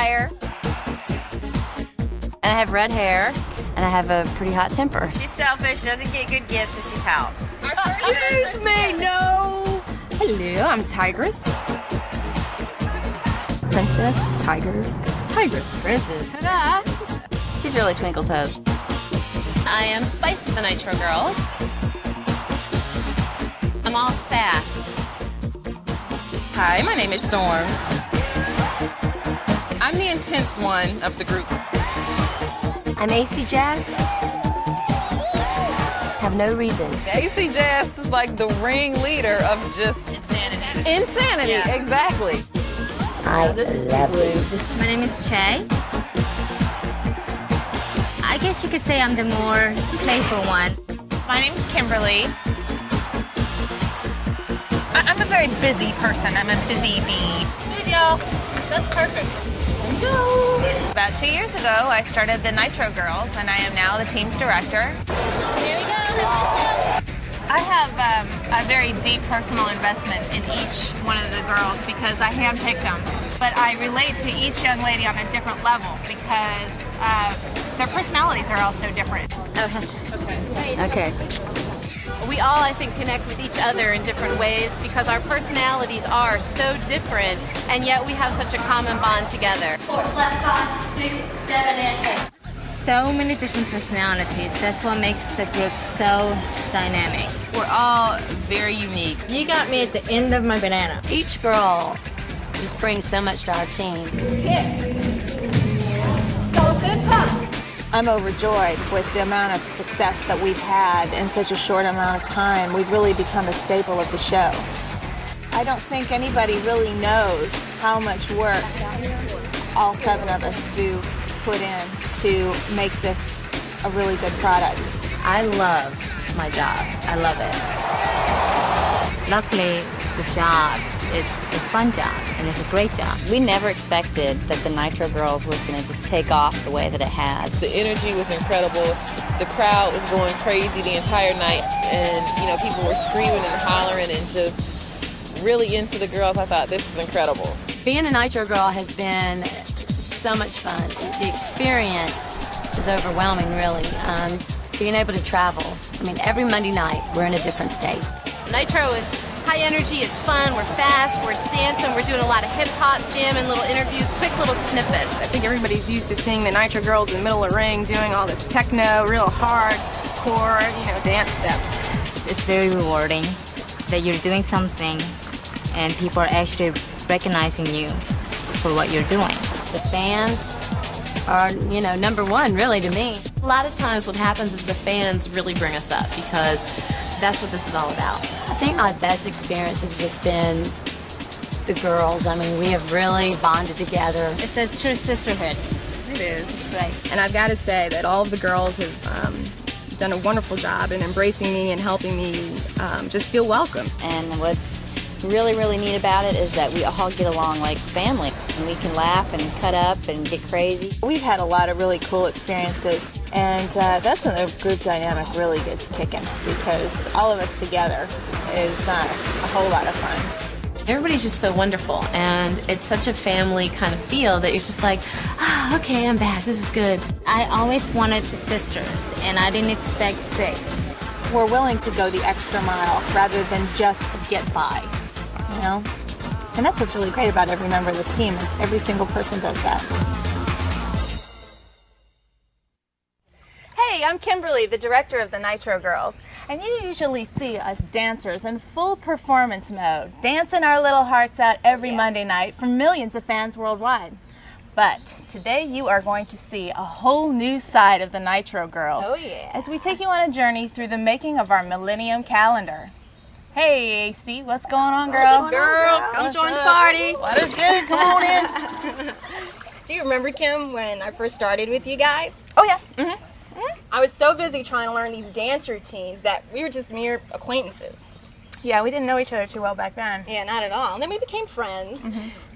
fire. And I have red hair. And I have a pretty hot temper. She's selfish, doesn't get good gifts, so she pouts. Excuse me, no! Hello, I'm Tigress. Princess, tiger, tigress. Princess. Ta-da! She's really Twinkle Toes. I am Spice of the Nitro Girls. I'm all sass. Hi, my name is Storm. I'm the intense one of the group. I'm AC Jazz. Have no reason. AC Jazz is like the ringleader of just insanity. Yeah. Exactly. I love blues. My name is Che. I guess you could say I'm the more playful one. My name is Kimberly. I'm a very busy person. I'm a busy bee. Good, y'all. That's perfect. There we go. About 2 years ago, I started the Nitro Girls, and I am now the team's director. Here we go. I have a very deep personal investment in each one of the girls because I handpicked them. But I relate to each young lady on a different level because their personalities are all so different. Okay. We all, I think, connect with each other in different ways because our personalities are so different, and yet we have such a common bond together. 4, left 5, 6, 7, and 8. So many different personalities. That's what makes the group so dynamic. We're all very unique. You got me at the end of my banana. Each girl just brings so much to our team. I'm overjoyed with the amount of success that we've had in such a short amount of time. We've really become a staple of the show. I don't think anybody really knows how much work all 7 of us do put in to make this a really good product. I love my job. I love it. Luckily, the job is a fun job and it's a great job. We never expected that the Nitro Girls was going to just take off the way that it has. The energy was incredible. The crowd was going crazy the entire night, and people were screaming and hollering and just really into the girls. I thought, this is incredible. Being a Nitro Girl has been so much fun. The experience is overwhelming, really. Being able to travel. I mean, every Monday night, we're in a different state. Nitro is high energy, it's fun, we're fast, we're dancing, we're doing a lot of hip-hop, jam, and little interviews, quick little snippets. I think everybody's used to seeing the Nitro Girls in the middle of the ring doing all this techno, real hardcore, dance steps. It's very rewarding that you're doing something and people are actually recognizing you for what you're doing. The fans are, number one, really, to me. A lot of times what happens is the fans really bring us up because that's what this is all about. I think my best experience has just been the girls. I mean, we have really bonded together. It's a true sisterhood. It is. Right. And I've got to say that all of the girls have done a wonderful job in embracing me and helping me just feel welcome. And what's really, really neat about it is that we all get along like family. And we can laugh and cut up and get crazy. We've had a lot of really cool experiences, and that's when the group dynamic really gets kicking, because all of us together is a whole lot of fun. Everybody's just so wonderful, and it's such a family kind of feel that you're just like, okay, I'm back, this is good. I always wanted sisters, and I didn't expect 6. We're willing to go the extra mile rather than just get by, And that's what's really great about every member of this team, is every single person does that. Hey, I'm Kimberly, the director of the Nitro Girls, and you usually see us dancers in full performance mode, dancing our little hearts out every Monday night for millions of fans worldwide. But today you are going to see a whole new side of the Nitro Girls as we take you on a journey through the making of our Millennium Calendar. Hey, AC, what's going on, girl? Come join the party. Water's good, come on in. Do you remember, Kim, when I first started with you guys? Oh, yeah. I was so busy trying to learn these dance routines that we were just mere acquaintances. Yeah, we didn't know each other too well back then. Yeah, not at all. And then we became friends.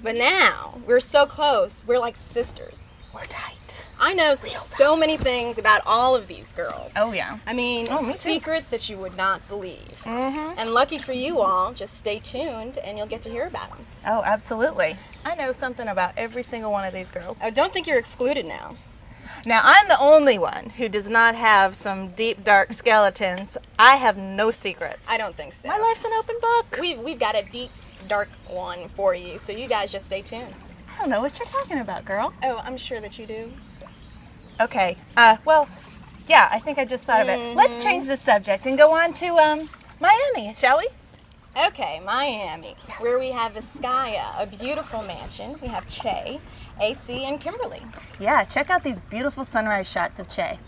But now, we're so close. We're like sisters. We're tight. I know so many things about all of these girls. Oh, yeah. I mean, me too. secrets that you would not believe. And lucky for you all, just stay tuned and you'll get to hear about them. Oh, absolutely. I know something about every single one of these girls. Oh, don't think you're excluded now. Now, I'm the only one who does not have some deep, dark skeletons. I have no secrets. I don't think so. My life's an open book. We've got a deep, dark one for you, so you guys just stay tuned. I don't know what you're talking about, girl. Oh, I'm sure that you do. Okay. Well, yeah, I think I just thought of it. Let's change the subject and go on to Miami, shall we? Okay, Miami, where we have Vizcaya, a beautiful mansion. We have Che, AC, and Kimberly. Yeah, check out these beautiful sunrise shots of Che.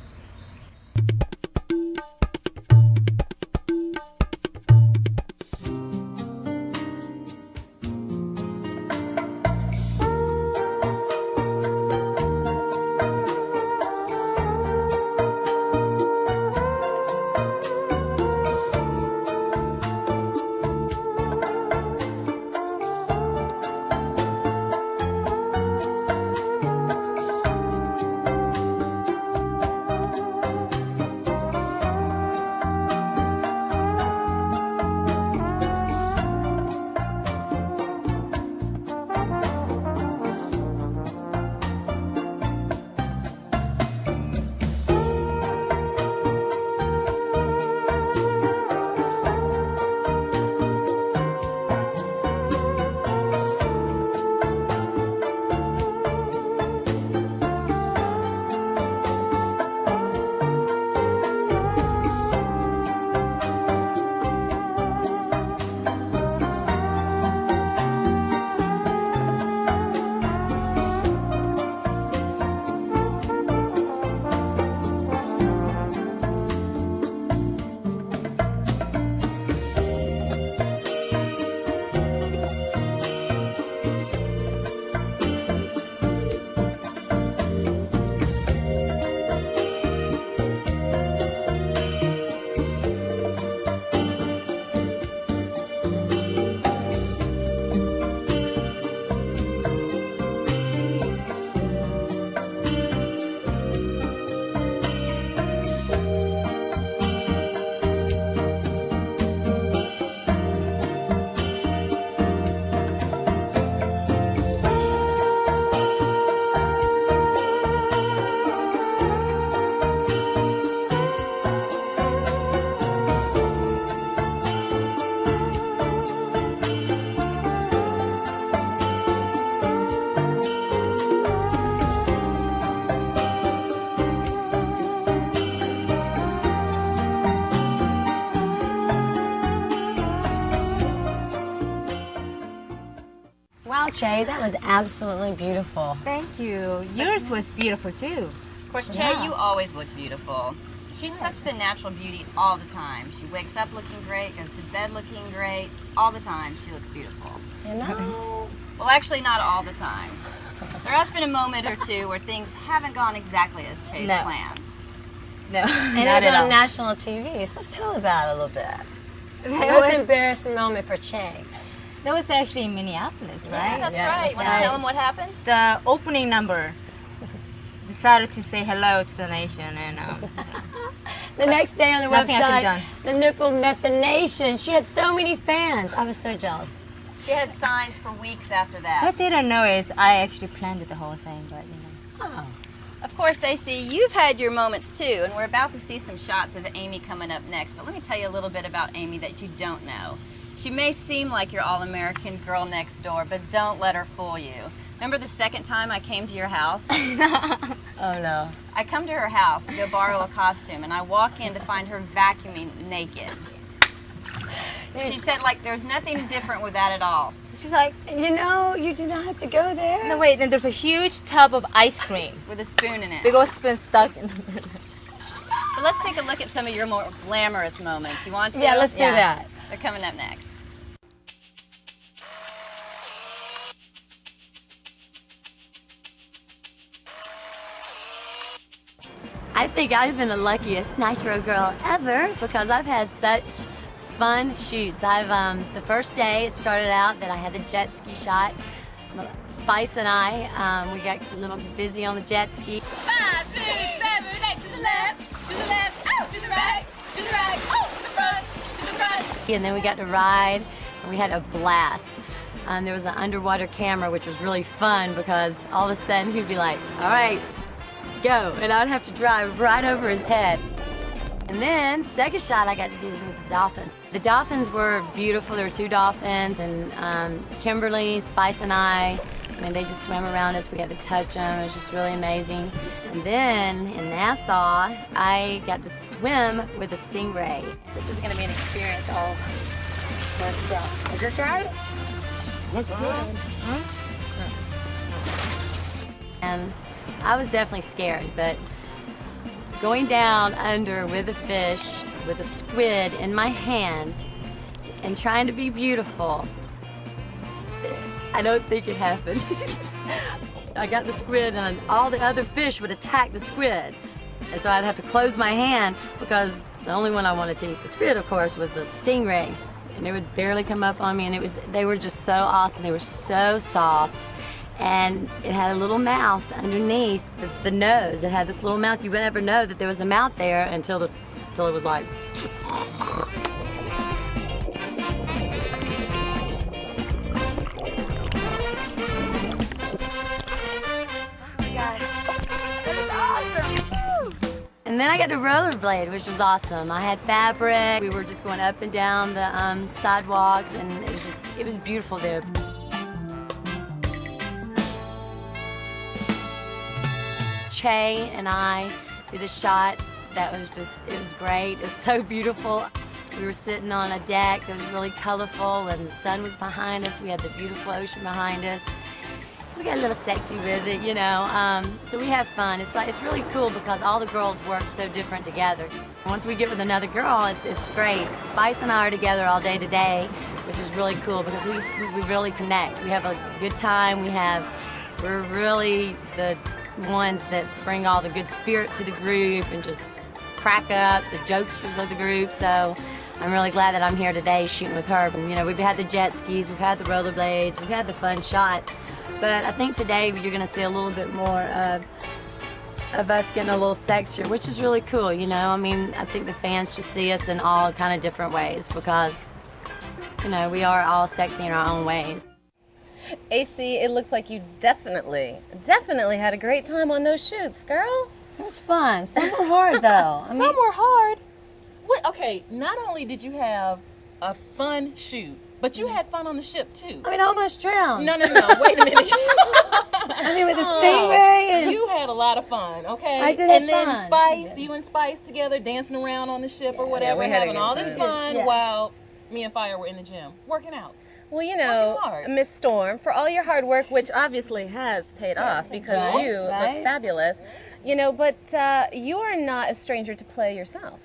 Che, that was absolutely beautiful. Thank you. Yours was beautiful too. Of course, Che, you always look beautiful. She's such the natural beauty all the time. She wakes up looking great, goes to bed looking great. All the time, she looks beautiful. You know? Well, actually, not all the time. There has been a moment or two where things haven't gone exactly as Che's planned. No, and it was on national TV, so let's tell about it a little bit. The most embarrassing moment for Che. That was actually in Minneapolis, right? Yeah, that's right. Want to tell them what happened? The opening number decided to say hello to the nation, and the next day on the website, the nipple met the nation. She had so many fans. I was so jealous. She had signs for weeks after that. What they don't know is I actually planned the whole thing, but you know. Oh. Of course, AC, you've had your moments too, and we're about to see some shots of Amy coming up next. But let me tell you a little bit about Amy that you don't know. She may seem like your all-American girl next door, but don't let her fool you. Remember the second time I came to your house? Oh, no. I come to her house to go borrow a costume, and I walk in to find her vacuuming naked. She said, like, there's nothing different with that at all. She's like, you know, you do not have to go there. No, wait, then there's a huge tub of ice cream. With a spoon in it. Big old spoon stuck in the middle. So let's take a look at some of your more glamorous moments. You want to? Yeah, let's do that. They're coming up next. I think I've been the luckiest Nitro girl ever because I've had such fun shoots. The first day it started out that I had the jet ski shot Spice and I, we got a little busy on the jet ski. 5, 6, 7, 8, to the left, out, to the right, oh, to the front, to the front. And then we got to ride, and we had a blast. There was an underwater camera, which was really fun because all of a sudden he'd be like, all right, go. And I'd have to drive right over his head. And then, second shot I got to do was with the dolphins. The dolphins were beautiful. There were 2 dolphins, and Kimberly, Spice, and I mean, they just swam around us. We got to touch them. It was just really amazing. And then in Nassau, I got to swim with a stingray. This is going to be an experience all myself. Is this right? Looks good. And I was definitely scared, but going down under with a fish, with a squid in my hand, and trying to be beautiful, I don't think it happened. I got the squid and all the other fish would attack the squid. And so I'd have to close my hand because the only one I wanted to eat the squid, of course, was the stingray. And it would barely come up on me, and they were just so awesome. They were so soft. And it had a little mouth underneath the nose. It had this little mouth. You would never know that there was a mouth there until it was like. And then I got to rollerblade, which was awesome. I had fabric. We were just going up and down the sidewalks, and it was beautiful there. Che and I did a shot that was it was great. It was so beautiful. We were sitting on a deck that was really colorful, and the sun was behind us. We had the beautiful ocean behind us. We got a little sexy with it, you know. So we have fun. It's really cool because all the girls work so different together. Once we get with another girl, it's great. Spice and I are together all day today, which is really cool because we really connect. We have a good time. We're really the ones that bring all the good spirit to the group and just crack up, the jokesters of the group. So I'm really glad that I'm here today shooting with her. You know, we've had the jet skis, we've had the rollerblades, we've had the fun shots. But I think today you're going to see a little bit more of us getting a little sexier, which is really cool, you know. I mean, I think the fans should see us in all kind of different ways because, you know, we are all sexy in our own ways. AC, it looks like you definitely had a great time on those shoots, girl. It was fun. Some were hard, though. Some were hard. What? Okay, not only did you have a fun shoot, but you had fun on the ship, too. I mean, I almost drowned. No, wait a minute. I mean, with the stingray. You had a lot of fun, okay? I did have fun. And then Spice, you and Spice together dancing around on the ship or whatever, having all this fun while me and Fire were in the gym working out. Well, you know, Miss Storm, for all your hard work, which obviously has paid off because you look fabulous, you know, but you are not a stranger to play yourself.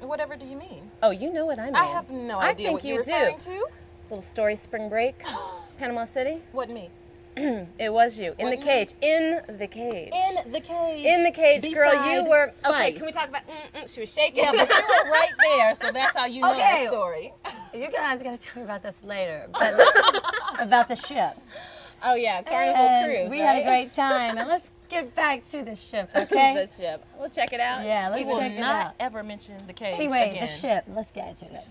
Whatever do you mean? Oh, you know what I mean. I have no idea what you're referring to. Little story, spring break, Panama City. Wasn't me. It was you. In the cage. In the cage. In the cage. In the cage, girl. You were. Spice. Okay, can we talk about? She was shaking. Yeah, but you were right there, so that's how you know the story. You guys got to tell me about this later, but this is about the ship. Oh yeah, Carnival Cruise. We had a great time, and let's get back to the ship, okay? The ship. We'll check it out. Yeah, let's check it out. We will not ever mention the cage Anyway, again. the ship. Let's get to it.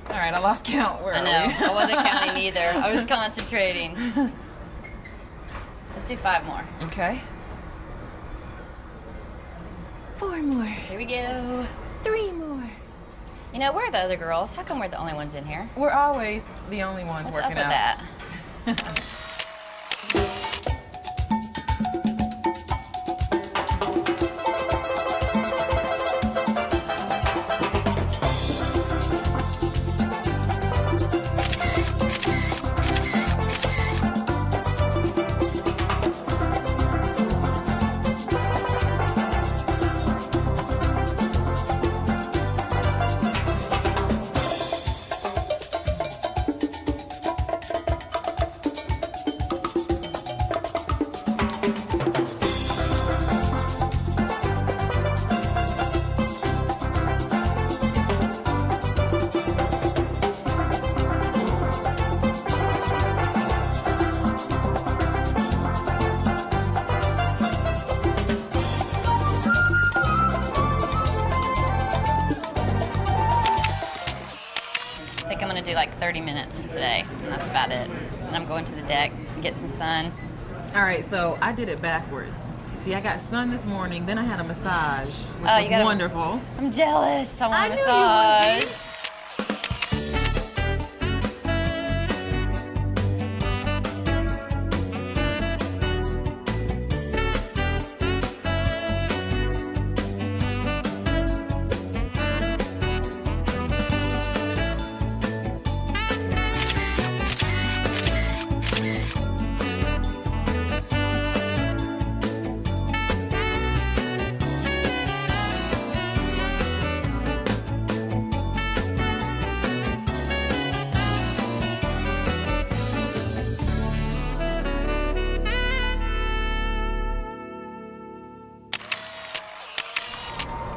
All right, I lost count. Where I know. I wasn't counting either. I was concentrating. Let's do 5 more. Okay. 4 more. Here we go. 3 more. You know, where are the other girls? How come we're the only ones in here? We're always the only ones What's working up out. with that? want to do like 30 minutes today, and that's about it. And I'm going to the deck and get some sun. All right, so I did it backwards. See, I got sun this morning, then I had a massage, which was wonderful. I'm jealous. I want a massage. Knew you would be.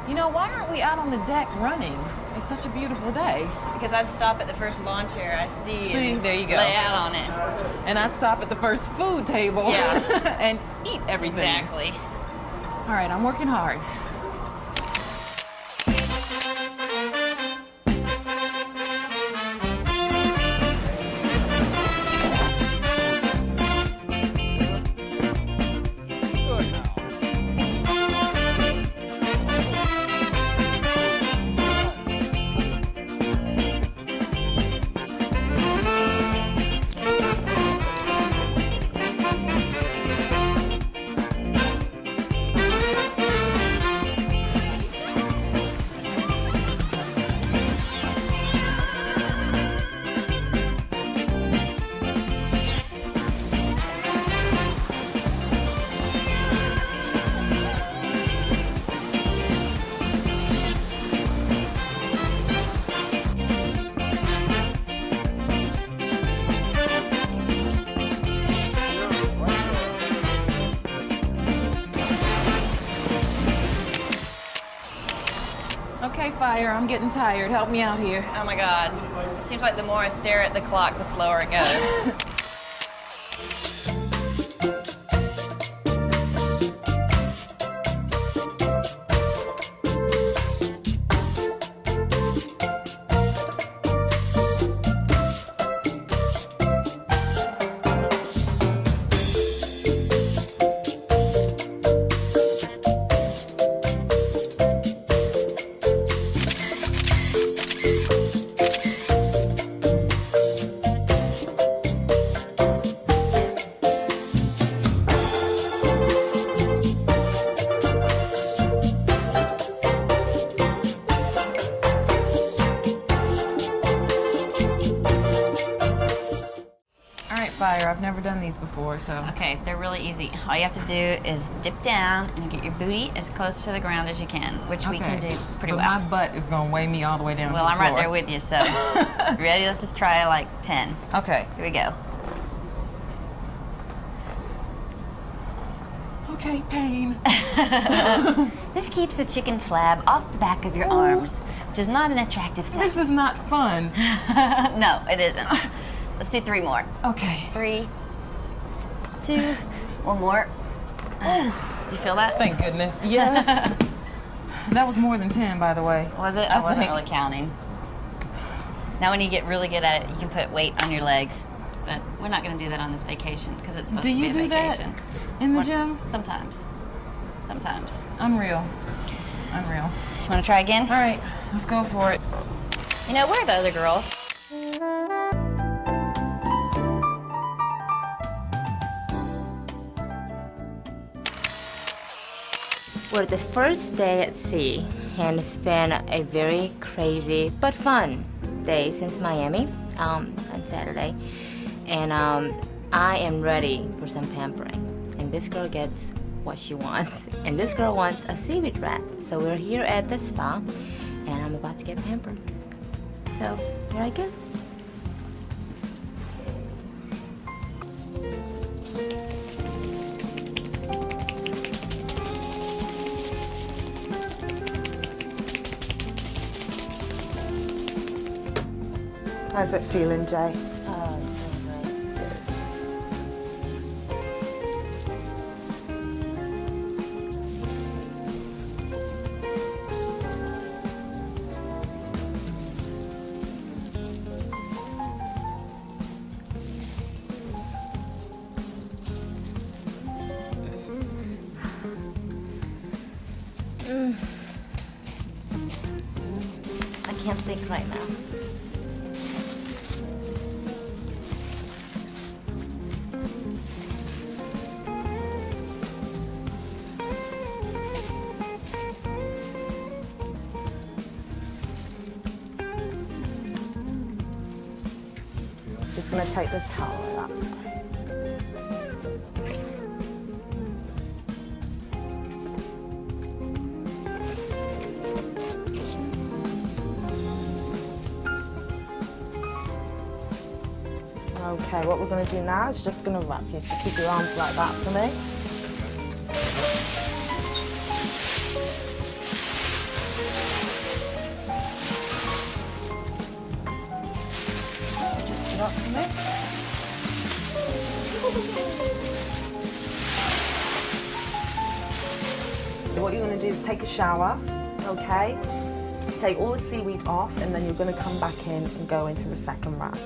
You know, why aren't we out on the deck running? It's such a beautiful day. Because I'd stop at the first lawn chair I see and there you go. lay out on it. And I'd stop at the first food table and eat everything. Exactly. All right, I'm working hard. Okay, Fire, I'm getting tired. Help me out here. Oh my God. It seems like the more I stare at the clock, the slower it goes. Fire. I've never done these before, so. Okay, they're really easy. All you have to do is dip down and get your booty as close to the ground as you can, which we can do pretty well. My butt is going to weigh me all the way down to the floor. Well, I'm right there with you, so. Ready? Let's just try like 10. Okay. Here we go. Okay, pain. This keeps the chicken flab off the back of your arms, which is not an attractive thing. This is not fun. No, it isn't. Let's do 3 more. Okay. 3, 2, 1 more. You feel that? Thank goodness. Yes. That was more than 10, by the way. Was it? I wasn't really counting. Now when you get really good at it, you can put weight on your legs. But we're not going to do that on this vacation because it's supposed to be a vacation. Do you do that in the gym? Sometimes. Sometimes. Unreal. Unreal. You want to try again? All right. Let's go for it. You know, where are the other girls? We're the first day at sea, and it's been a very crazy but fun day since Miami on Saturday. And I am ready for some pampering. And this girl gets what she wants. And this girl wants a seaweed wrap. So we're here at the spa, and I'm about to get pampered. So here I go. How's it feeling, Jay? think right now. Just going to take the towel on that side. Okay, what we're going to do now is just going to wrap you. So keep your arms like that for me. Just sit up for me. So what you're going to do is take a shower, okay? Take all the seaweed off, and then you're going to come back in and go into the second wrap.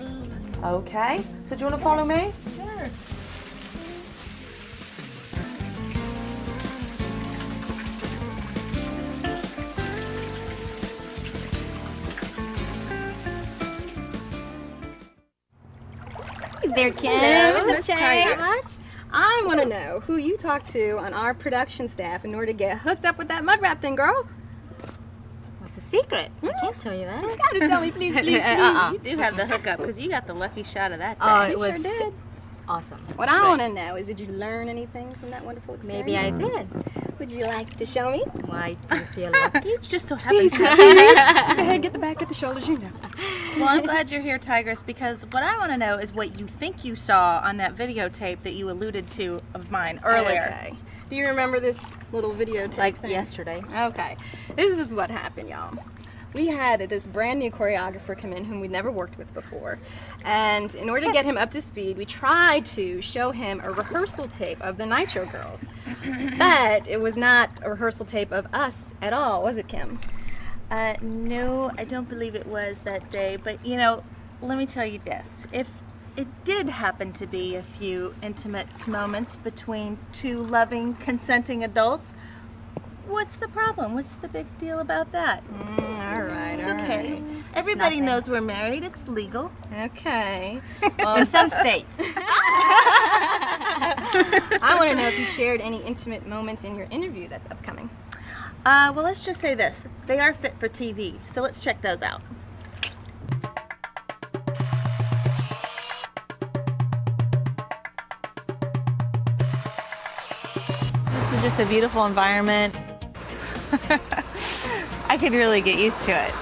Okay, so do you want to follow me? Sure. Hey there, Kim. Hello, What's up, Miss Tigers? Jay? I want to know who you talked to on our production staff in order to get hooked up with that mud wrap thing, girl. What's the secret? I can't tell you that. You gotta tell me, please, please, please. You do have the hookup because you got the lucky shot of that day. Oh, You it was sure did. awesome. What I want to know is, did you learn anything from that wonderful experience? Maybe I did. Would you like to show me? Why do you feel lucky? It just so happens. Please proceed. Go ahead, get the back, get the shoulders, you know. Well, I'm glad you're here, Tigress, because what I want to know is what you think you saw on that videotape that you alluded to of mine earlier. Okay. Do you remember this little videotape Like thing? yesterday. Okay. This is what happened, y'all. We had this brand new choreographer come in whom we'd never worked with before. And in order to get him up to speed, we tried to show him a rehearsal tape of the Nitro Girls. But it was not a rehearsal tape of us at all, was it, Kim? No, I don't believe it was that day, but you know, let me tell you this. If it did happen to be a few intimate moments between two loving, consenting adults, what's the problem? What's the big deal about that? All right, It's all okay. right. Everybody knows we're married. It's legal. Okay. In some states. I want to know if you shared any intimate moments in your interview that's upcoming. Well, let's just say this. They are fit for TV, so let's check those out. This is just a beautiful environment. I could really get used to it.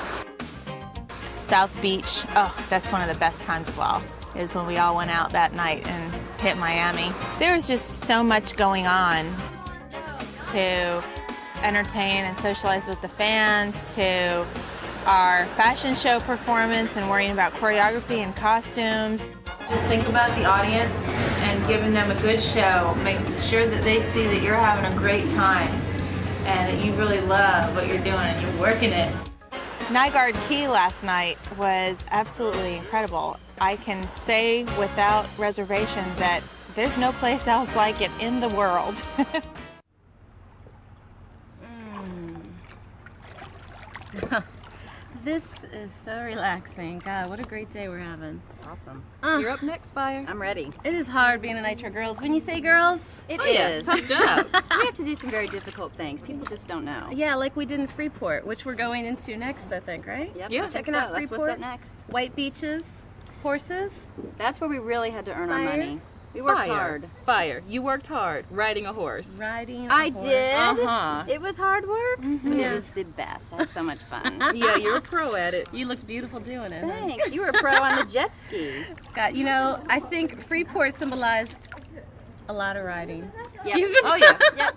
South Beach, oh, that's one of the best times of all, is when we all went out that night and hit Miami. There was just so much going on to entertain and socialize with the fans, to our fashion show performance and worrying about choreography and costumes. Just think about the audience and giving them a good show. Make sure that they see that you're having a great time and that you really love what you're doing and you're working it. Nygaard Key last night was absolutely incredible. I can say without reservation that there's no place else like it in the world. This is so relaxing. God, what a great day we're having. Awesome. You're up next, Fire. I'm ready. It is hard being a Nitro Girls. When you say girls, It oh, yeah, is. tough job. We have to do some very difficult things. People just don't know. Yeah, like we did in Freeport, which we're going into next, I think, right? Yep, Yeah. I think Checking so. out That's Freeport. what's up next. White beaches, horses. That's where we really had to earn our Fire. money. We worked Fire. hard. Fire. You worked hard riding a horse. Riding a I horse. did. Uh-huh. It was hard work, but Yeah. it was the best. I had so much fun. Yeah, you're a pro at it. You looked beautiful doing it. huh? Thanks. You were a pro on the jet ski. God, you know, I think Freeport symbolized a lot of riding. Yep. Excuse me. Oh, yeah. Yep.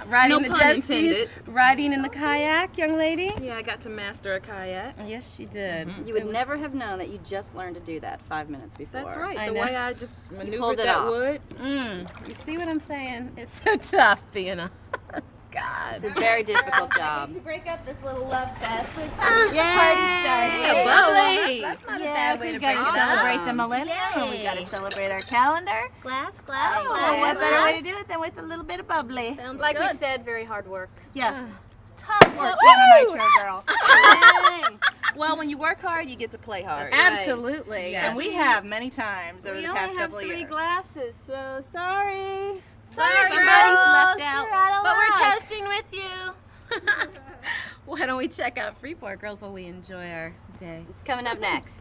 Riding No the pun jet skis, intended. riding in the kayak, young lady. Yeah, I got to master a kayak. Yes, she did. You would never have known that you just learned to do that 5 minutes before. That's right. I The know. way I just pulled maneuvered it that off. wood. You see what I'm saying? It's so tough being a God. It's a very difficult job. To break up this little love fest, it's Yay! Yeah, lovely. That's not a bad way to we've break got it to up. celebrate the millennium, and we've got to celebrate our calendar. Glass, Oh, what better way to do it than with a little bit of bubbly? Sounds Like we good. said, very hard work. Yes. Tough work being a Nitro girl. Dang. Well, when you work hard, you get to play hard. Absolutely. Yes. And we have many times over the past couple of years. We only have 3 glasses, so sorry. Sorry, girls. left out. You're out of But we're luck. toasting with you. Why don't we check out Freeport Girls while we enjoy our day? It's coming up next.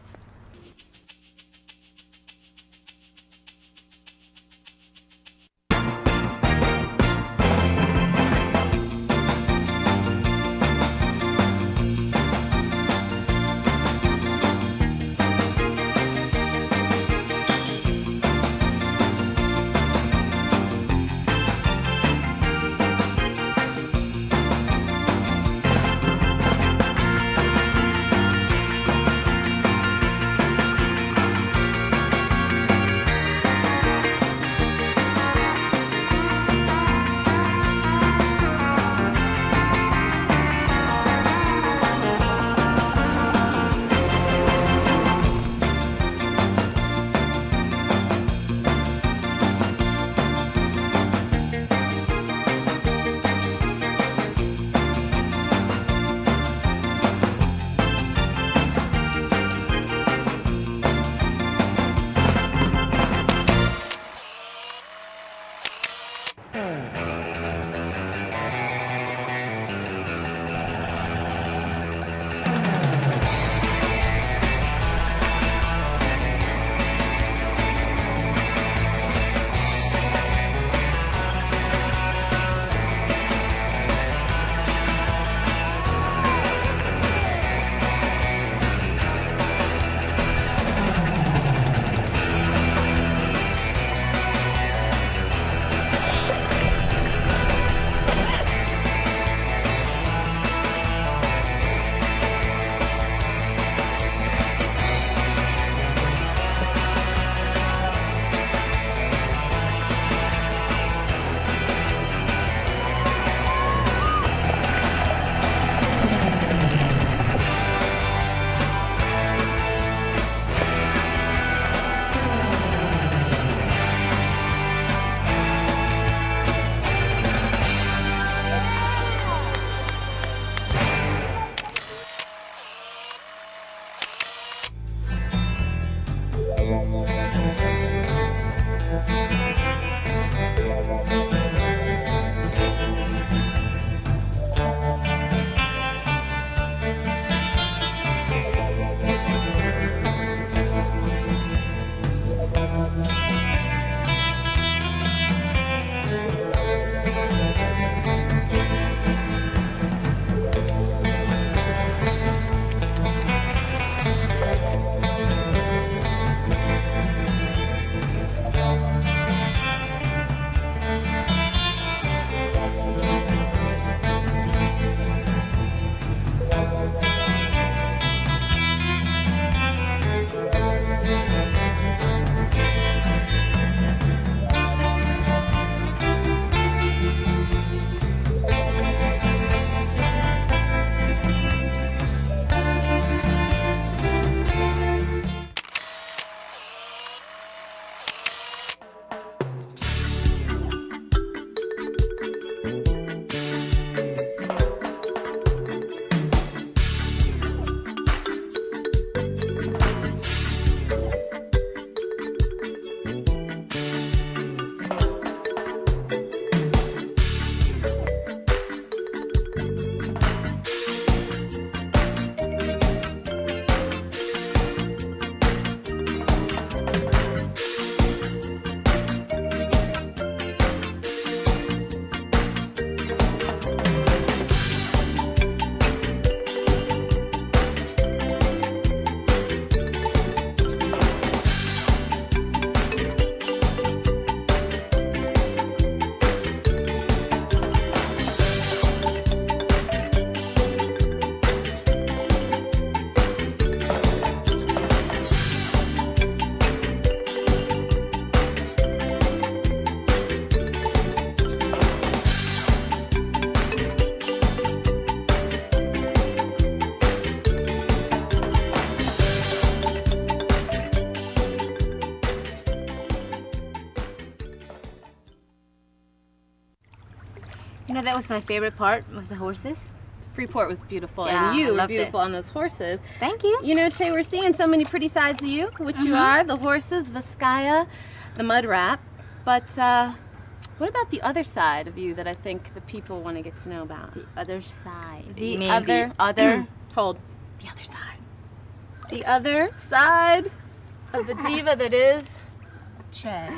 You know, that was my favorite part, was the horses. Freeport was beautiful, Yeah, and you I were loved beautiful on those horses. Thank you. You know, Che, we're seeing so many pretty sides of you, which you are, the horses, Vizcaya, the mud wrap. But what about the other side of you that I think the people want to get to know about? The other side. The other hold. The other side. The other side of the diva that is Che.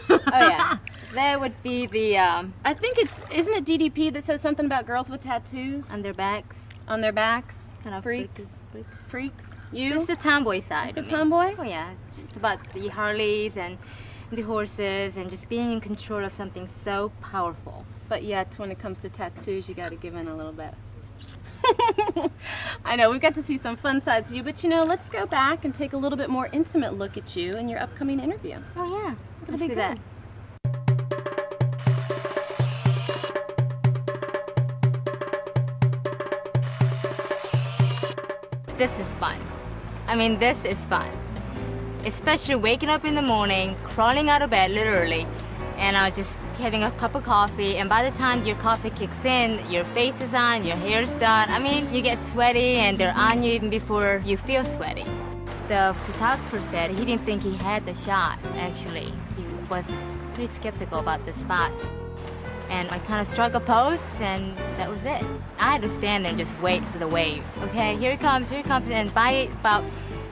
Oh yeah. That would be the I think isn't it DDP that says something about girls with tattoos? on their backs. On their backs? Kind of Freaks. Freaks. You? It's the tomboy side. The of me. tomboy? Oh yeah. Just about the Harleys and the horses and just being in control of something so powerful. But yet, when it comes to tattoos, you got to give in a little bit. I know, we've got to see some fun sides of you, but you know, let's go back and take a little bit more intimate look at you in your upcoming interview. Oh yeah. Let's see that. This is fun. I mean, this is fun. Especially waking up in the morning, crawling out of bed, literally, and I was just having a cup of coffee, and by the time your coffee kicks in, your face is on, your hair's done. I mean, you get sweaty, and they're on you even before you feel sweaty. The photographer said he didn't think he had the shot, actually. He was pretty skeptical about the spot. And I kind of struck a post, and that was it. I had to stand there and just wait for the waves. Okay, here it comes, and by about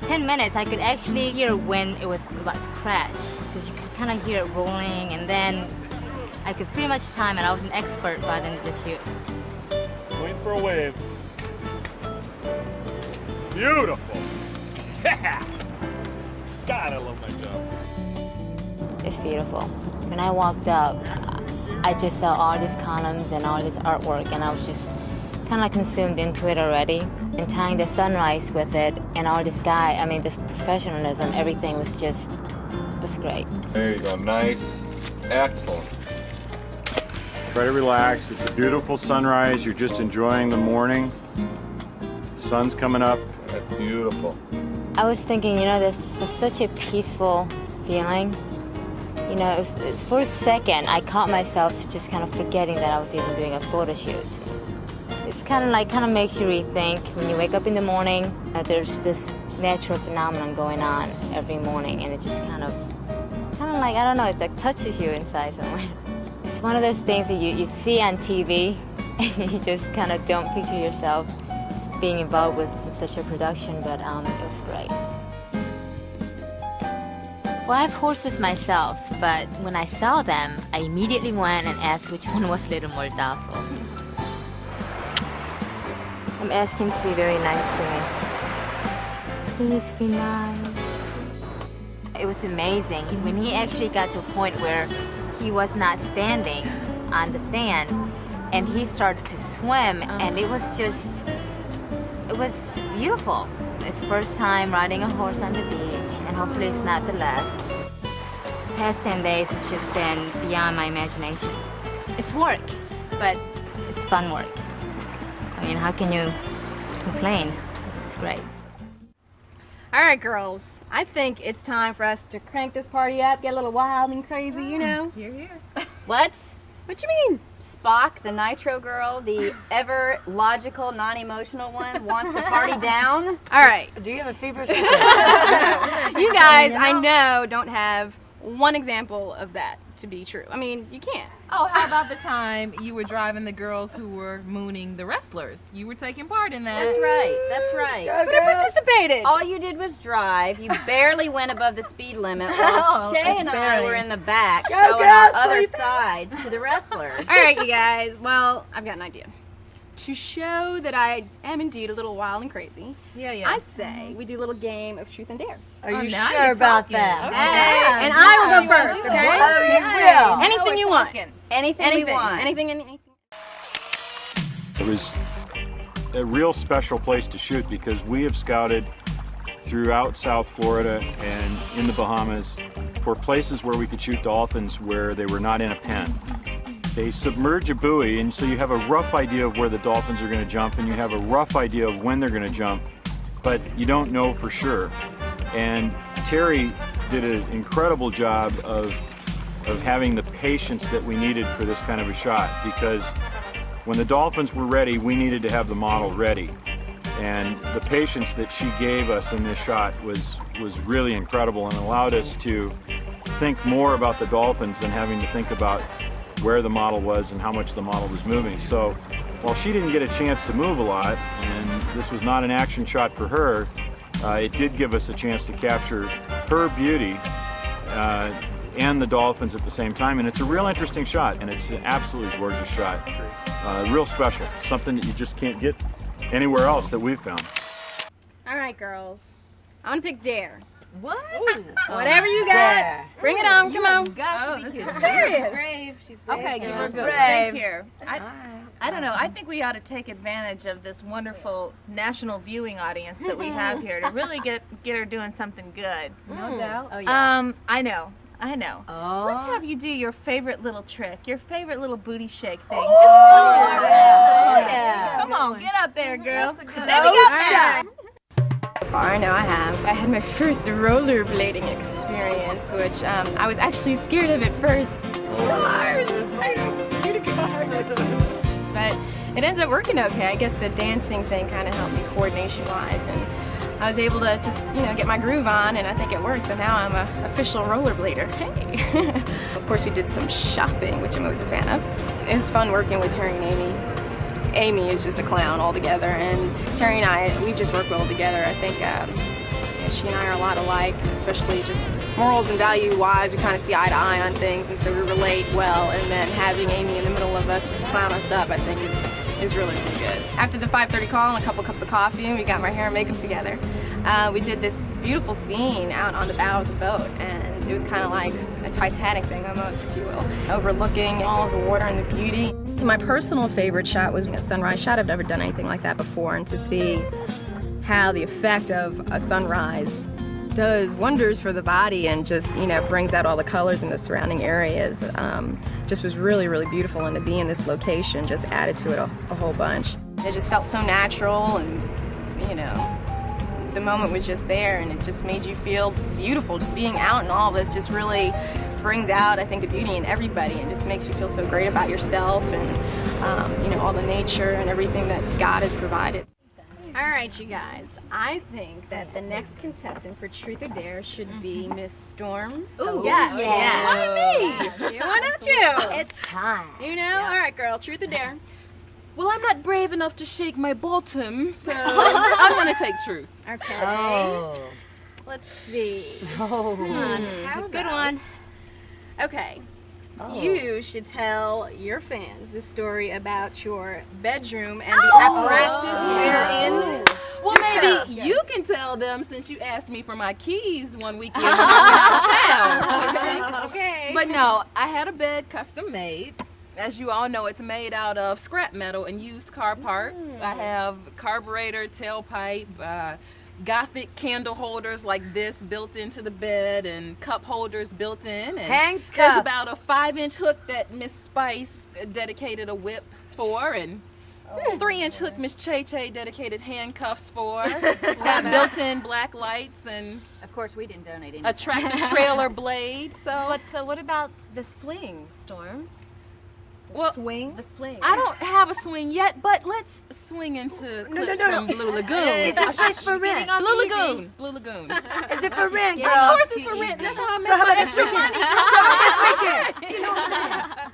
10 minutes, I could actually hear when it was about to crash, because you could kind of hear it rolling, and then I could pretty much time it. I was an expert by the end of the shoot. Wait for a wave. Beautiful. God, I love my job. It's beautiful. When I walked up, I just saw all these columns and all this artwork, and I was just kind of consumed into it already. And tying the sunrise with it and all the sky, I mean, the professionalism, everything was great. There you go, nice, excellent. Try to relax, it's a beautiful sunrise, you're just enjoying the morning. Sun's coming up, that's beautiful. I was thinking, you know, this was such a peaceful feeling. You know, it's for a second, I caught myself just kind of forgetting that I was even doing a photo shoot. It's kind of makes you rethink when you wake up in the morning. There's this natural phenomenon going on every morning, and it just kind of like, I don't know, it like touches you inside somewhere. It's one of those things that you see on TV, and you just kind of don't picture yourself being involved with such a production, but it was great. Well, I have horses myself, but when I saw them, I immediately went and asked which one was a little more docile. I'm asking him to be very nice to me. Please be nice. It was amazing. When he actually got to a point where he was not standing on the stand, and he started to swim, and it was beautiful. His first time riding a horse on the beach, and hopefully it's not the last. The past 10 days, it's just been beyond my imagination. It's work, but it's fun work. I mean, how can you complain? It's great. All right, girls. I think it's time for us to crank this party up, get a little wild and crazy, you know? Here. What? What you mean? Spock, the Nitro girl, the ever logical, non-emotional one, wants to party down? All right. Do you have a fever? You guys, I know, don't have one example of that to be true. I mean, you can't. Oh, how about the time you were driving the girls who were mooning the wrestlers? You were taking part in that. That's right. But I participated. All you did was drive. You barely went above the speed limit while Shay and I were in the back showing our other sides to the wrestlers. All right, you guys. Well, I've got an idea. To show that I am indeed a little wild and crazy, I say we do a little game of truth and dare. Are you sure about that? Okay. And I will go first, okay? Oh, you will. Anything you want. Anything you want. Anything. It was a real special place to shoot because we have scouted throughout South Florida and in the Bahamas for places where we could shoot dolphins where they were not in a pen. They submerge a buoy, and so you have a rough idea of where the dolphins are going to jump, and you have a rough idea of when they're going to jump, but you don't know for sure. And Terry did an incredible job of having the patience that we needed for this kind of a shot, because when the dolphins were ready, we needed to have the model ready. And the patience that she gave us in this shot was really incredible and allowed us to think more about the dolphins than having to think about where the model was and how much the model was moving. So while she didn't get a chance to move a lot, and this was not an action shot for her, it did give us a chance to capture her beauty and the dolphins at the same time. And it's a real interesting shot, and it's an absolutely gorgeous shot. Real special, something that you just can't get anywhere else that we've found. All right, girls. I want to pick Dare. What? Whatever you got, Dare. bring it on. Come on. Got to be This is kidding. serious. Brave. She's brave. Okay, She's girls, good. Thank you. I don't know. I think we ought to take advantage of this wonderful national viewing audience that we have here to really get her doing something good. No doubt. Oh, yeah. I know. Oh. Let's have you do your favorite little trick, your favorite little booty shake thing. Oh, Just yeah. come on, get up there, girl. Baby, All get up there. I know I have. I had my first rollerblading experience, which I was actually scared of at first. Cars! I know, I'm scared of cars. But it ends up working okay. I guess the dancing thing kind of helped me coordination-wise, and I was able to just, get my groove on, and I think it worked. So now I'm an official rollerblader. Hey! Of course, we did some shopping, which I'm always a fan of. It was fun working with Terry and Amy. Amy is just a clown altogether, and Terry and I, we just work well together. I think she and I are a lot alike, especially just morals and value-wise. We kind of see eye to eye on things, and so we relate well. And then having Amy in the middle of us just clown us up, I think is really, really good. After the 5:30 call and a couple cups of coffee, we got my hair and makeup together. We did this beautiful scene out on the bow of the boat, and it was kind of like a Titanic thing almost, if you will, overlooking all of the water and the beauty. My personal favorite shot was a sunrise shot. I've never done anything like that before, and to see how the effect of a sunrise does wonders for the body and just, brings out all the colors in the surrounding areas. Just was really, really beautiful, and to be in this location just added to it a whole bunch. It just felt so natural, and, the moment was just there, and it just made you feel beautiful. Just being out and all this just really brings out, I think, the beauty in everybody, and just makes you feel so great about yourself and, all the nature and everything that God has provided. All right, you guys. I think that the next contestant for Truth or Dare should be Miss Storm. Ooh, yeah. yeah. Why me? Why not you? It's time. All right, girl. Truth or Dare? Well, I'm not brave enough to shake my bottom, so I'm gonna take truth. Okay. Oh. Let's see. Oh. Good one. Okay. Oh. You should tell your fans the story about your bedroom and the apparatus therein. Well, maybe you can tell them, since you asked me for my keys one weekend when I went to town. Okay. But no, I had a bed custom made. As you all know, it's made out of scrap metal and used car parts. I have carburetor, tailpipe, Gothic candle holders like this built into the bed, and cup holders built in. And Handcuffs. there's about a 5-inch hook that Miss Spice dedicated a whip for, and 3-inch hook Miss Che Che dedicated handcuffs for. It's got built-in black lights and, Of course, we didn't donate any. a tractor trailer blade. So, But what about the swing, Storm? well, The swing. I don't have a swing yet, but let's swing into clips from Blue Lagoon. Is this place for rent? Blue Lagoon. Blue Lagoon. Is it for rent, girl? Of course it's for rent. That's how I make How my about extra this money. weekend? This weekend. You know what I'm saying?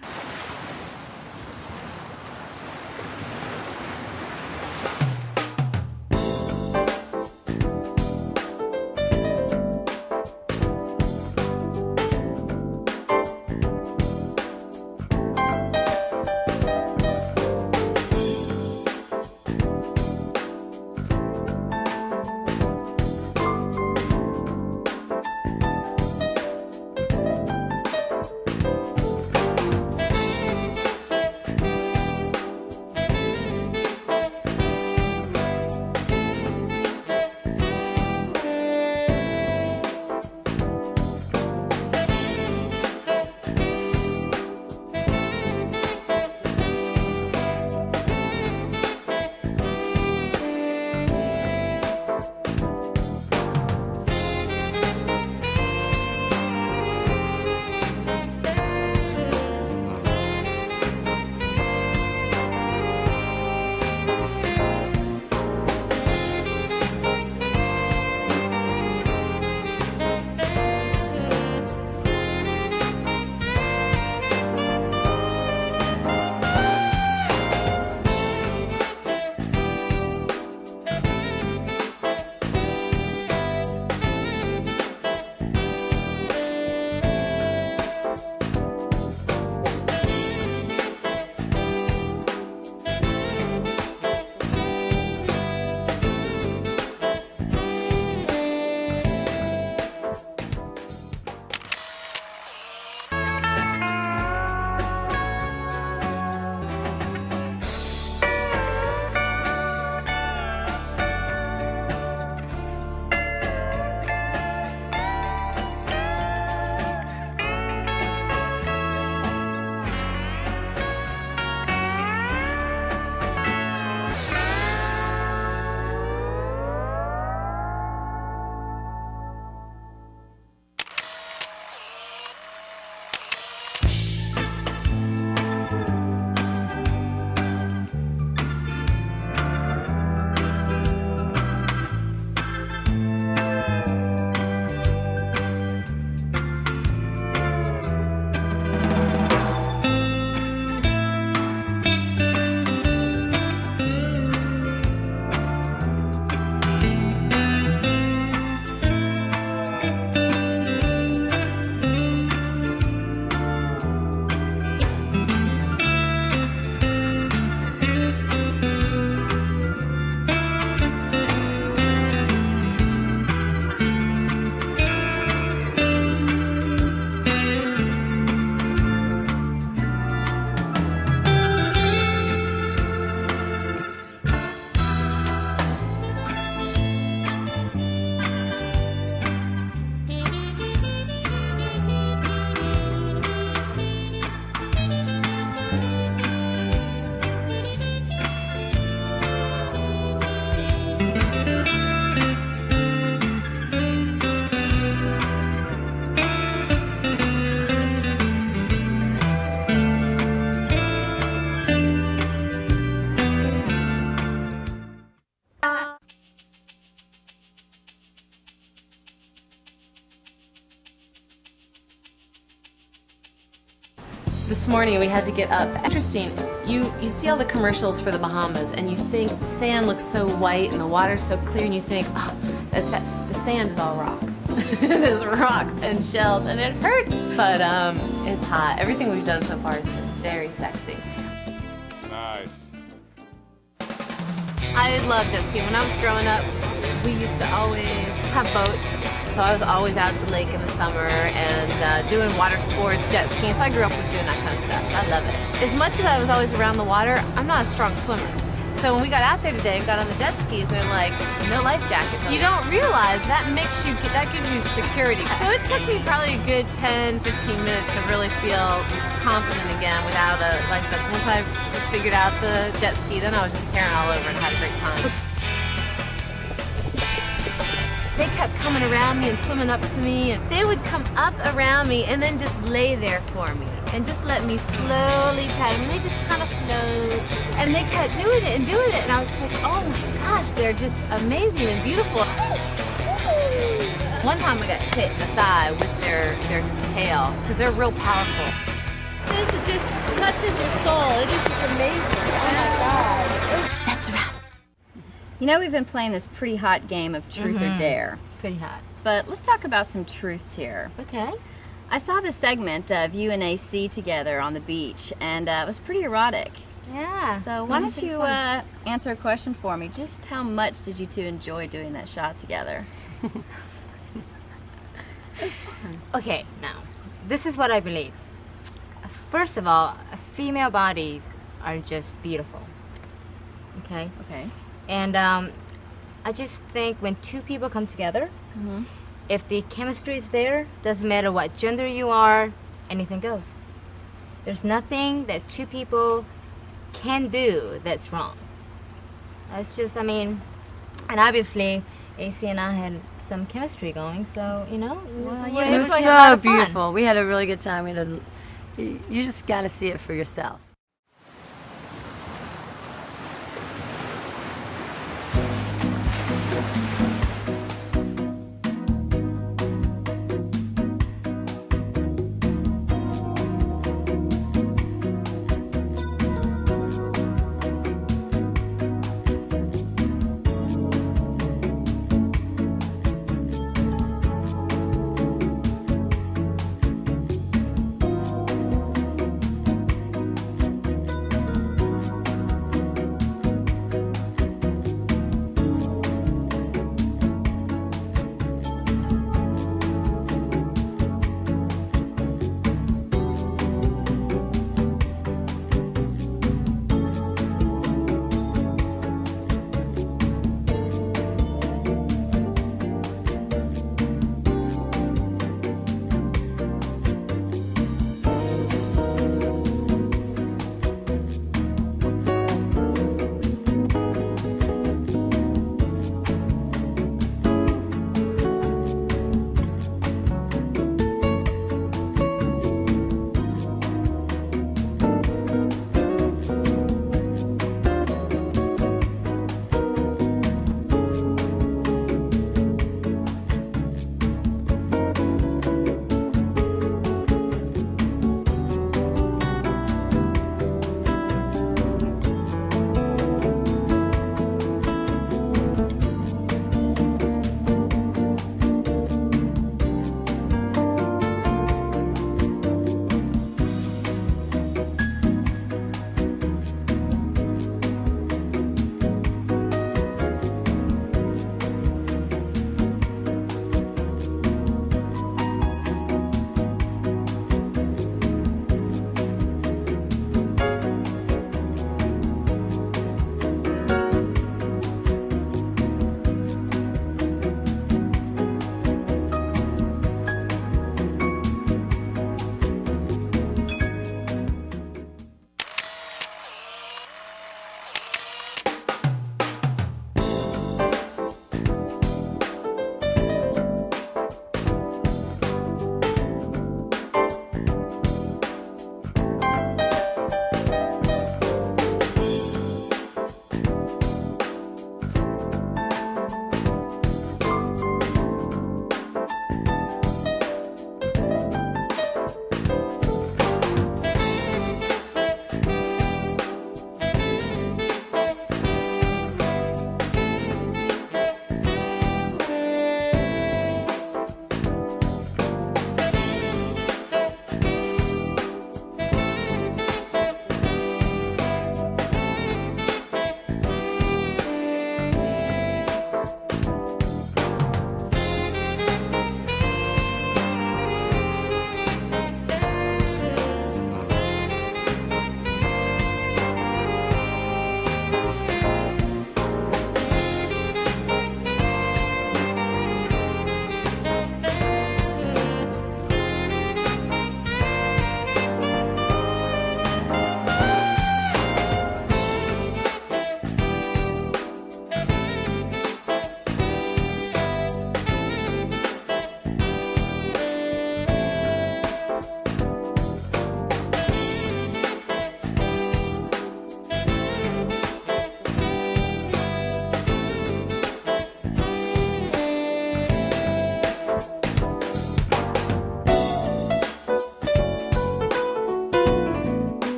this morning we had to get up. Interesting, you see all the commercials for the Bahamas and you think the sand looks so white and the water's so clear and you think, oh, the sand is all rocks. There's rocks and shells and it hurts, but it's hot. Everything we've done so far has been very sexy. Nice. I love jet skiing. When I was growing up, we used to always have boats. So I was always out at the lake in the summer and doing water sports, jet skiing. So I grew up with doing that kind of stuff. So I love it. As much as I was always around the water, I'm not a strong swimmer. So when we got out there today and got on the jet skis, they're like, no life jackets. You don't realize that gives you security. So it took me probably a good 10, 15 minutes to really feel confident again without a life vest. Once I just figured out the jet ski, then I was just tearing all over and had a great time. They kept coming around me and swimming up to me, and they would come up around me and then just lay there for me and just let me slowly pat them. And they just kind of float, and they kept doing it, and I was just like, oh my gosh, they're just amazing and beautiful. One time I got hit in the thigh with their tail because they're real powerful. This just touches your soul. It is just amazing. Oh my God. That's a wrap. You know, we've been playing this pretty hot game of truth or dare. Pretty hot. But let's talk about some truths here. Okay. I saw the segment of you and AC together on the beach, and it was pretty erotic. Yeah. So why don't you answer a question for me? Just how much did you two enjoy doing that shot together? It was fun. Okay, now, this is what I believe. First of all, female bodies are just beautiful. Okay? Okay. And I just think when two people come together, if the chemistry is there, doesn't matter what gender you are, anything goes. There's nothing that two people can do that's wrong. It's just, I mean, and obviously AC and I had some chemistry going, so, you know. It was so beautiful. We had a really good time. You just got to see it for yourself.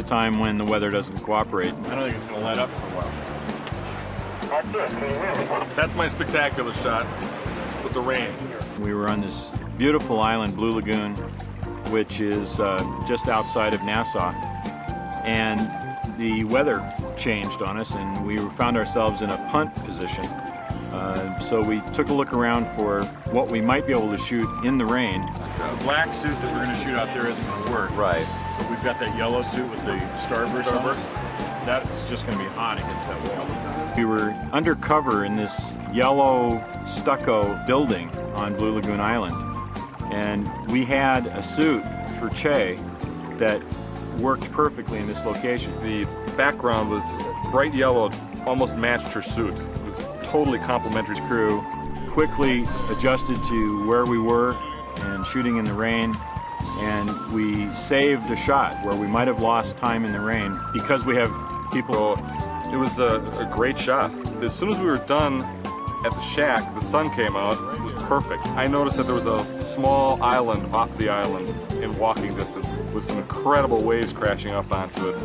time when the weather doesn't cooperate. I don't think it's going to let up for a while. That's my spectacular shot with the rain. We were on this beautiful island, Blue Lagoon, which is just outside of Nassau, and the weather changed on us and we found ourselves in a punt position. So we took a look around for what we might be able to shoot in the rain. The black suit that we're going to shoot out there isn't going to work. Right. But we've got that yellow suit with the starburst on it. That's just going to be hot against that wall. We were undercover in this yellow stucco building on Blue Lagoon Island, and we had a suit for Che that worked perfectly in this location. The background was bright yellow, almost matched her suit. It was totally complimentary. Crew quickly adjusted to where we were and shooting in the rain, and we saved a shot where we might have lost time in the rain because we have people. It was a great shot. As soon as we were done at the shack, the sun came out. It was perfect. I noticed that there was a small island off the island in walking distance with some incredible waves crashing up onto it.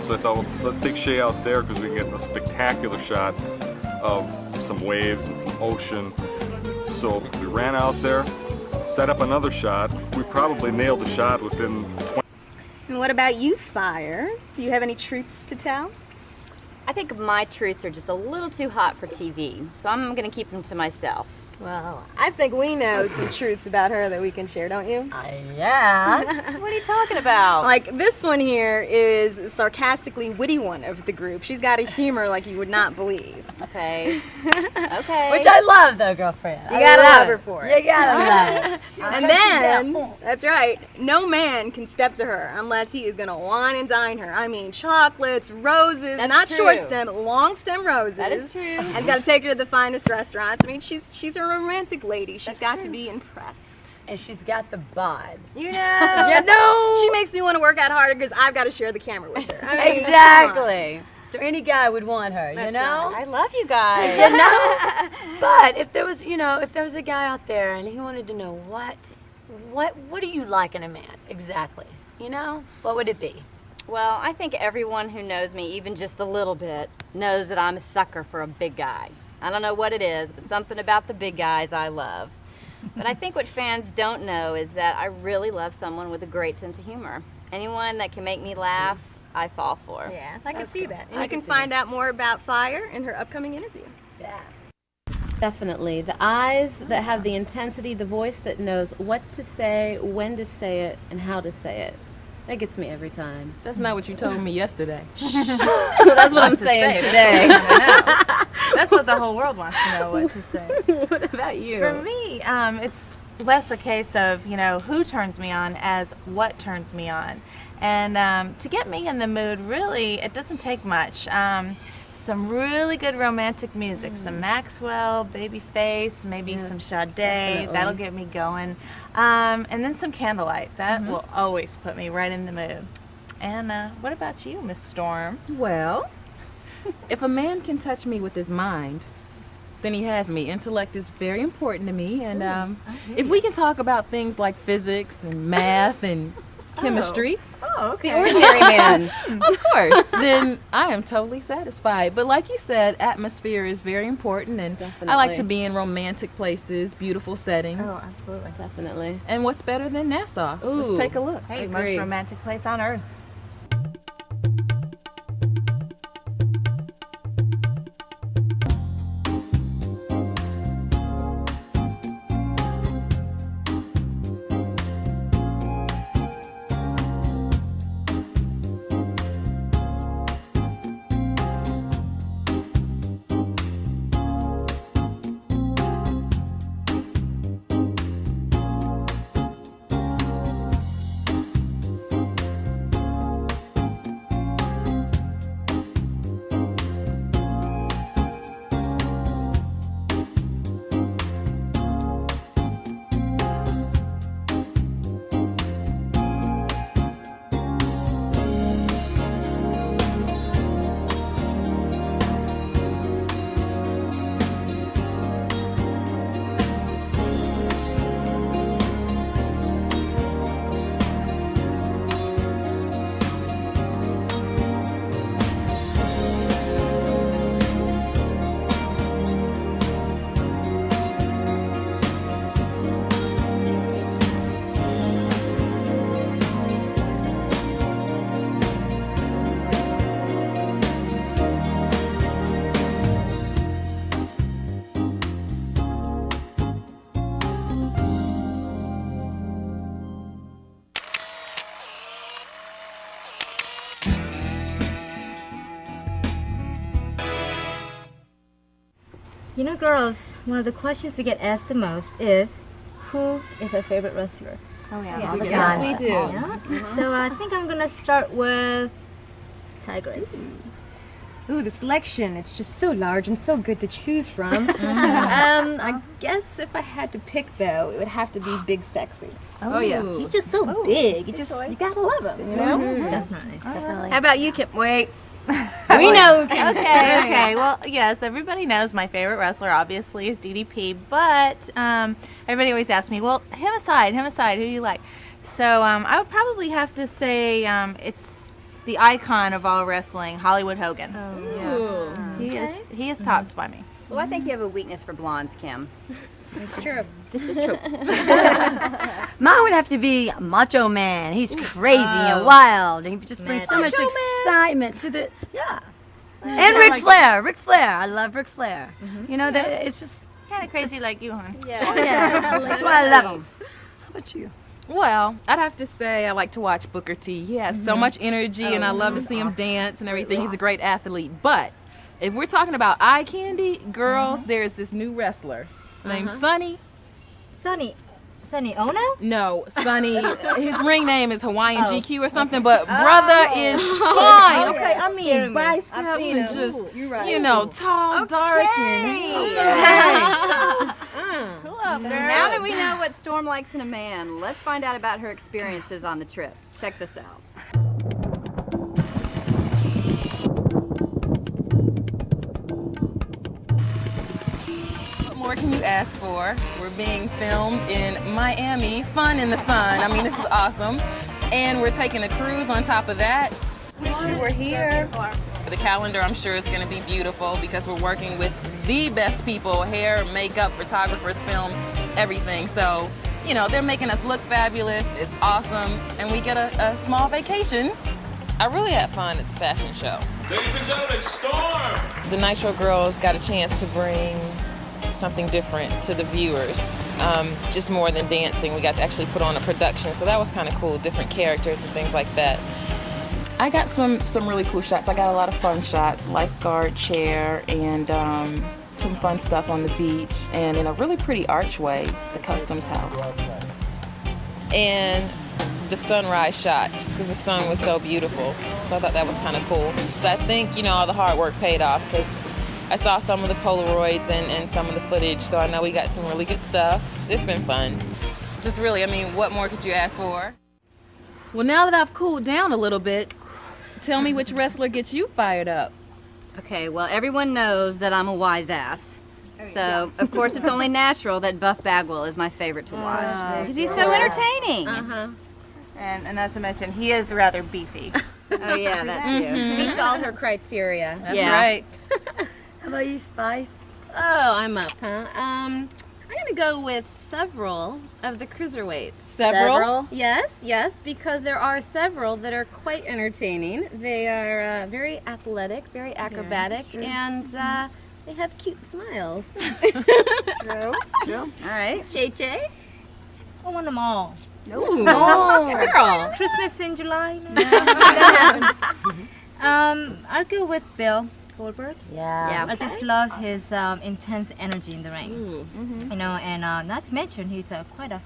So I thought, well, let's take Shay out there because we can get a spectacular shot of some waves and some ocean. So we ran out there, set up another shot. We probably nailed the shot within 20. And what about you, Fire? Do you have any truths to tell? I think my truths are just a little too hot for TV, so I'm going to keep them to myself. Well, I think we know some truths about her that we can share, don't you? Yeah. What are you talking about? Like, this one here is the sarcastically witty one of the group. She's got a humor like you would not believe. Okay. Okay. Which I love, though, girlfriend. You gotta love her for it. You gotta love it. And then, that's right, no man can step to her unless he is gonna wine and dine her. I mean, chocolates, roses, That's not true. short stem, long stem roses. That is true. And he's gotta take her to the finest restaurants. I mean, she's a romantic lady. She's got to be impressed. And she's got the bod. You know? You know? She makes me want to work out harder because I've got to share the camera with her. I mean, Exactly. So any guy would want her, you That's know? right. I love you guys. You know? But if there was, if there was a guy out there and he wanted to know what do you like in a man exactly? What would it be? Well, I think everyone who knows me, even just a little bit, knows that I'm a sucker for a big guy. I don't know what it is, but something about the big guys I love. But I think what fans don't know is that I really love someone with a great sense of humor. Anyone that can make me laugh, I fall for. Yeah, I can see that. And I you can see find out more about Fire in her upcoming interview. Yeah. Definitely. The eyes that have the intensity, the voice that knows what to say, when to say it, and how to say it. That gets me every time. That's not what you told me yesterday. That's what I'm saying today. That's what the whole world wants to know, what to say. What about you? For me, it's less a case of, who turns me on as what turns me on. And to get me in the mood, really, it doesn't take much. Some really good romantic music, some Maxwell, Babyface, maybe some Sade, definitely. that'll get me going. And then some Candlelight, that will always put me right in the mood. And what about you, Miss Storm? Well, if a man can touch me with his mind, then he has me. Intellect is very important to me. And if we can talk about things like physics and math and chemistry, Oh, okay. the ordinary man, of course, then I am totally satisfied. But like you said, atmosphere is very important, and I like to be in romantic places, beautiful settings. Oh, absolutely. Definitely. And what's better than Nassau? Ooh. Let's take a look. Hey, most romantic place on earth. You know, girls, one of the questions we get asked the most is, who is our favorite wrestler? Oh yeah, Yeah. all the Yes, time. we do. Yeah. So I think I'm gonna start with Tigress. Ooh, the selection, it's just so large and so good to choose from. I guess if I had to pick, though, it would have to be Big Sexy. Oh, yeah. He's just so big. You gotta love him, you know? Definitely. How about you, Kim? Wait. We know. Okay. Well, yes, everybody knows my favorite wrestler obviously is DDP, but everybody always asks me, well, him aside, who do you like? So I would probably have to say it's the icon of all wrestling, Hollywood Hogan. Oh, yeah. He is tops by me. Well, I think you have a weakness for blondes, Kim. It's true. This is true. Mine would have to be Macho Man. He's crazy and wild. And he just brings so much excitement to the And Ric Flair. Ric Flair. I love Ric Flair. You know that it's just kind of crazy like you, hon. Yeah. That's why I love him. How about you? Well, I'd have to say I like to watch Booker T. He has so much energy, and I love to see him dance and everything. He's a great athlete. But if we're talking about eye candy, girls, there's this new wrestler named Sonny. Sonny Ono? No, Sonny. His ring name is Hawaiian GQ or something, but brother is fine. Okay, I mean biceps and just you know tall, dark, and Now that we know what Storm likes in a man, let's find out about her experiences on the trip. Check this out. What more can you ask for? We're being filmed in Miami, fun in the sun. I mean, this is awesome. And we're taking a cruise on top of that. We're here. The calendar, I'm sure, is going to be beautiful because we're working with the best people, hair, makeup, photographers, film, everything. So, you know, they're making us look fabulous. It's awesome. And we get a small vacation. I really had fun at the fashion show. Ladies and gentlemen, Storm! The Nitro girls got a chance to bring something different to the viewers. Just more than dancing, we got to actually put on a production, so that was kind of cool, different characters and things like that. I got some really cool shots. I got a lot of fun shots, lifeguard chair and some fun stuff on the beach, and in a really pretty archway, the customs house. And the sunrise shot, just because the sun was so beautiful. So I thought that was kind of cool. So I think, you know, all the hard work paid off because I saw some of the Polaroids and some of the footage, so I know we got some really good stuff. It's been fun. Just really, I mean, what more could you ask for? Well, now that I've cooled down a little bit, tell me which wrestler gets you fired up. Okay, well, everyone knows that I'm a wise ass. So, of course, it's only natural that Buff Bagwell is my favorite to watch. Because he's so entertaining. And not to mention, he is rather beefy. Oh, yeah, that too. Meets all her criteria. That's right. How about you, Spice? Oh, I'm up, huh? I'm gonna go with several of the cruiserweights. Several? Yes, because there are several that are quite entertaining. They are very athletic, very acrobatic, and they have cute smiles. True. All right. Shay. I want them all. Ooh. Girl. Christmas in July. I'll go with Bill Goldberg. Yeah. I just love his intense energy in the ring. You know, and not to mention he's quite a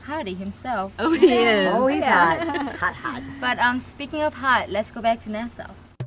hottie himself. Oh, he is. Oh, he's hot. Hot. But speaking of hot, let's go back to Nassau.